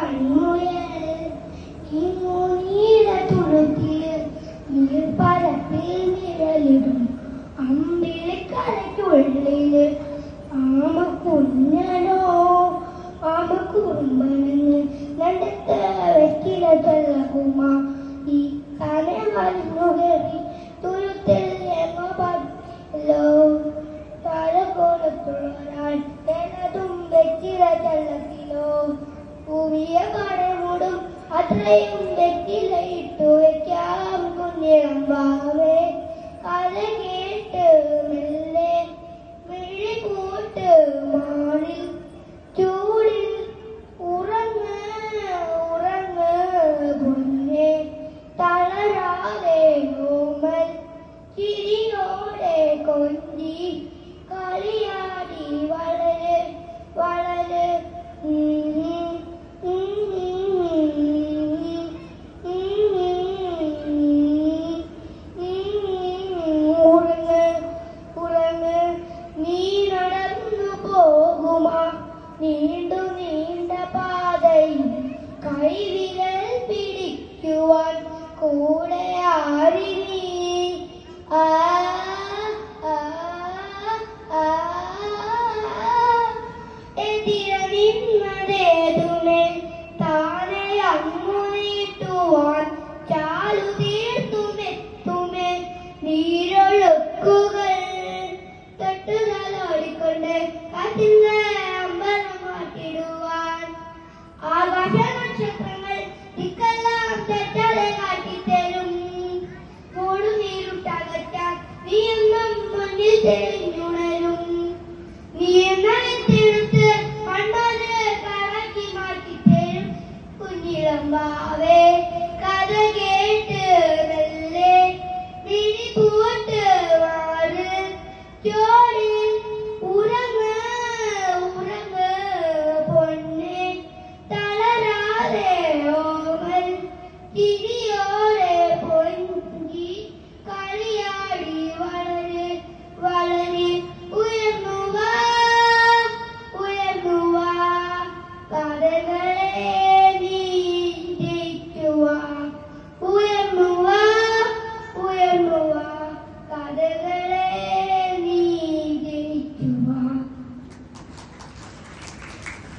മൺമുയൽ ഈ മൂനീല തുളുത്തിൽ നീർപ്പരപ്പിൽ നിഴലിടും അമ്പിളിക്കരയ്ക്കുള്ളില് ആമ കുഞ്ഞനോ ആമ കുറുമ്പനെന്ന് രണ്ടത്തെ വെക്കില ചെല്ലകുമ ഈ കന മരുന്നു കയറി തുരുത്തിൽ എങ്ങോ താരകോലത്തുള്ളൊരാൾ എന്നതും വെക്കില ചെല്ലത്തിലോ പൂവിയ കടമുടും അത്രയും വെക്കില ഇട്ടു വെക്കാം കുഞ്ഞിളം വാവേ കഥ കേട്ട് മെല്ലെ മിഴി കൂട്ട് മാറിൽ ചൂടിൽ ഉറങ്ങ് ഉറങ്ങ് പൊന്നെ തളരാതെ ഓമൽ ചിരിയോടെ കൊഞ്ചി കളിയാടി വളര് വളര് നീണ്ടു നീണ്ട പാതയിൽ കൈവിരൽ പിടിക്കുവാൻ കൂടെ ആരിനി എതിരനിന്നതേതുമേ താനെ അങ്ങു നീട്ടുവാൻ ചാലു തീർത്തുമെത്തുമേ നീരൊഴുക്കുകൾ തൊട്ടുതലോടിക്കൊണ്ട് കാറ്റിന്റെ ആകാശ നക്ഷത്രങ്ങൾ ദിക്കെല്ലാം തെറ്റാതെ കാട്ടിത്തരും മൂടുനീരുട്ടകറ്റാൻ നീ എന്നും മുന്നിൽ തെളിഞ്ഞുണരും നീ എന്നെടുത്ത് മണ്ണോട് കറക്കി മാറ്റിത്തരും കുഞ്ഞിളം വാവേ കഥ